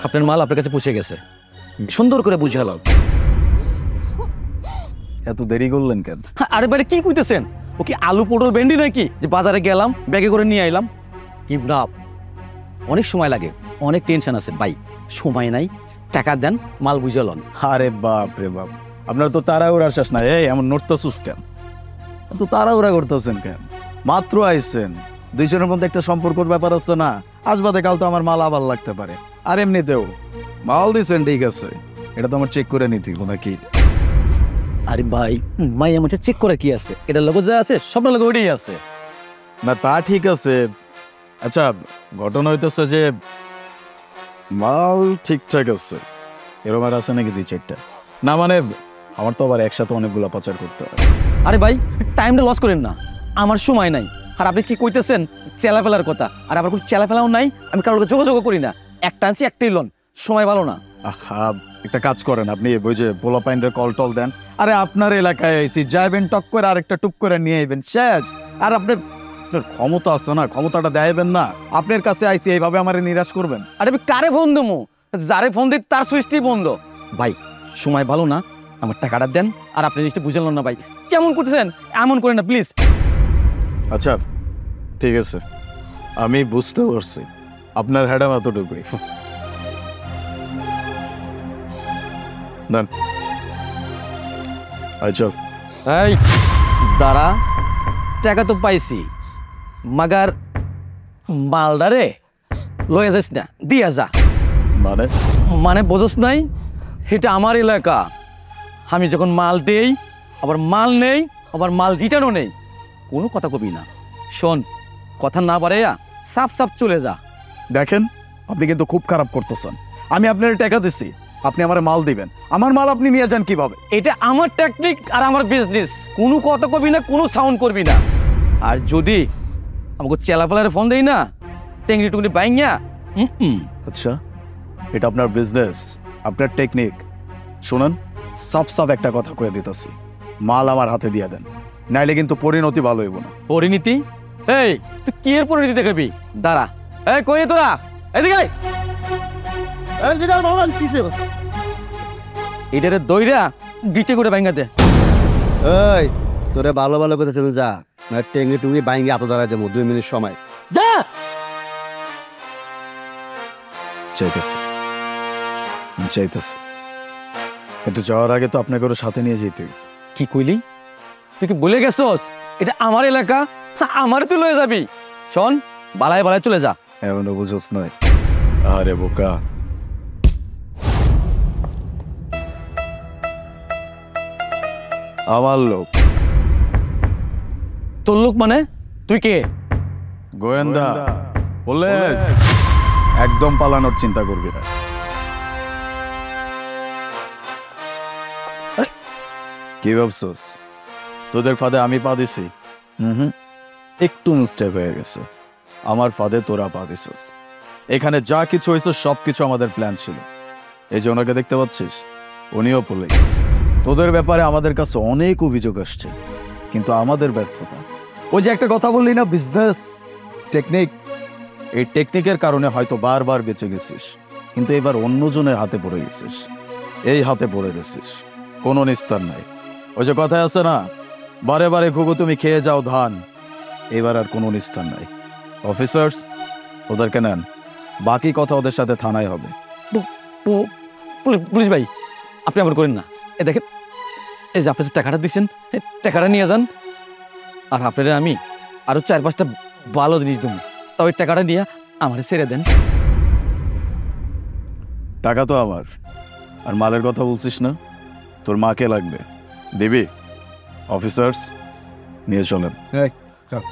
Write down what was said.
আপনার মাল আপনার কাছে পৌঁছে গেছে, সুন্দর করে বুঝালাম। এত দেরি করলেন কেন? আরে বাইরে কি কইতেছেন? ও কি আলু পটল ভেন্ডি নাকি যে বাজারে গেলাম ব্যাগে করে নিয়ে আইলাম? কি না, অনেক সময় লাগে, অনেক টেনশন আছে ভাই, সময় নাই, টাকা দেন, মাল বুঝালন। আরে বাপ রে বাপ, আপনার তো তাড়াহুড়া শেষ নাই। এই এমন নড়তেছুস কেন? এত তাড়াহুড়া করতেছেন কেন? মাত্র আইছেন, দুইজনের মধ্যে একটা সম্পর্কের ব্যাপার আছে না? আজ বাদে কাল তো আমার মাল আবার লাগতে পারে। আর এমনিতেও মাল দিছেন ঠিক আছে, এটা তো আমার চেক করে নিতে নাকি? আরে ভাই, মাই আমার চেক করে কি আছে? এটা লোগো যা আছে সব লোগো ওইটাই আছে। না তা ঠিক আছে, আচ্ছা ঘটনা হইতেছে যে মাল ঠিকঠাক আছে, এরম আর আছে নাকি দুই চারটা? না মানে আমার তো আবার একসাথে অনেকগুলো পাচার করতে হয়। আরে ভাই, টাইমটা লস করেন না, আমার সময় নাই। আর আপনি কি কইতেছেন চেলাফেলার কথা? আর আবার কোনো চেলাফেলাও নাই, আমি কারোর যোগাযোগ করি না, একটা আনছি একটাই লন, সময় ভালো না। আহা, একটা কাজ করেন আপনি, ওই যে পোলা পাইন্ডের কল টল দেন। আরে আপনার এলাকায় আইসি, যাইবেন টক করে আরেকটা টুপ করে নিয়ে আইবেন, শেষ। আর আপনার ক্ষমতা আছে না, ক্ষমতাটা দেখাইবেন না। আপনার কাছে আইসি, এইভাবে আমারে নিরাশ করবেন? আরে আমি কারে ফোন দেবো? যারে ফোন দিই তার সুইচটি বন্ধ। ভাই সময় ভালো না, আমার টাকাটা দেন। আর আপনি জিনিসটা বুঝলেন না ভাই, কেমন করতেছেন? এমন করেন না প্লিজ। আচ্ছা ঠিক আছে, আমি বুঝতে পারছি আপনার হ্যাডাম এতটুকুই। দেন। আচ্ছা এই দাঁড়া, টাকা তো পাইছি, মাগার মালদারে লয়ে যাস না, দিয়া যা। মানে? মানে বোঝস নাই, এটা আমার এলাকা, আমি যখন মাল দেই আবার মাল নেই, আবার মাল রিটার্নও নেই, কোনো কথা কবি না। শোন, কথা না বাড়াইয়া সাপ সাপ চলে যা। দেখেন, আপনি কিন্তু খুব খারাপ করতেছেন। আমি আপনার টাকা দিছি, আপনি আমার মাল দিবেন, আমার মাল আপনি নিয়ে যান কিভাবে? এটা আমার টেকনিক আর আমার বিজনেস, কোনো কথা কবি না, কোনো সাউন্ড করবি না। আর যদি আমাকে চেলাফেলারে ফোন দেই না, টেংরি টুংরি বাইঙ্গা। আচ্ছা, এটা আপনার বিজনেস, আপনার টেকনিক। শুনুন, সাফ সাফ একটা কথা কয়ে দিতেছি, মাল আমার হাতে দিয়ে দেন, নাইলে কিন্তু পরিণতি ভালো হইব না। পরিণীতি? এই তুই কি এর পরিণীতি দেখাবি? দাঁড়া, এই কই তোরা, এদিকে আয়। এটারে দইরা গিটে করে বাইঙ্গা দে। এই তোরে ভালো ভালো কথা চলে যা, টেঙ্গি টুঙ্গি বাইঙ্গি আতো দাঁড়ায় যাবো, 2 মিনিট সময়। যা। চাইতেছি, চাইতেছি, কিন্তু যাওয়ার আগে তো আপনাকে ওর সাথে নিয়ে যেতে। কি কইলি? তুই কি বলে গেছস এটা আমার এলাকা, আমার তুই লয়ে যাবি? শোন, বালায় বালায় চলে যা। এমনও বুঝোস নয়? আরে বোকা, আমার লোক। তোর লোক মানে? তুই কে? গোয়েন্দা, পুলিশ। একদম পালানোর চিন্তা করবি না। কি ভাবছস তোদের ফাঁদে আমি পা দিছি? একটু মিস্টেক হয়ে গেছে, আমার ফাঁদে তোরা পা দিছস। এখানে যা কিছু হয়েছে সবকিছু আমাদের প্ল্যান ছিল। এই যে ওনাকে দেখতে পাচ্ছিস, উনিও পুলিশ। তোদের ব্যাপারে আমাদের কাছে অনেক অভিযোগ আসছে, কিন্তু আমাদের ব্যর্থতা। ওই যে একটা কথা বললি না, বিজনেস টেকনিক, এই টেকনিকের কারণে হয়তো বারবার বেঁচে গেছিস, কিন্তু এবার অন্যজনের হাতে পড়ে গেছিস। এই হাতে পড়ে গেছিস, কোনো নিস্তার নাই। ওই যে কথায় আছে না, বারে বারে ঘুঘু তুমি খেয়ে যাও ধান, এবার আর কোনো নিস্তার নাই। অফিসার্স, ওদেরকে নেন, বাকি কথা ওদের সাথে থানায় হবে। পুলিশ ভাই, আপনি আবার করেন না। এ দেখেন, এই যে আপনি যে টাকাটা দিচ্ছেন, টাকাটা নিয়ে যান। আর আপনারা আমি আরো 4-5টা ভালো জিনিস দেবো, তবে টাকাটা নিয়ে আমার ছেড়ে দেন। টাকা তো আমার, আর মালের কথা বলছিস না, তোর মাকে লাগবে, দিবি? অফিসার্স, নিয়ে চলেন। এই চল।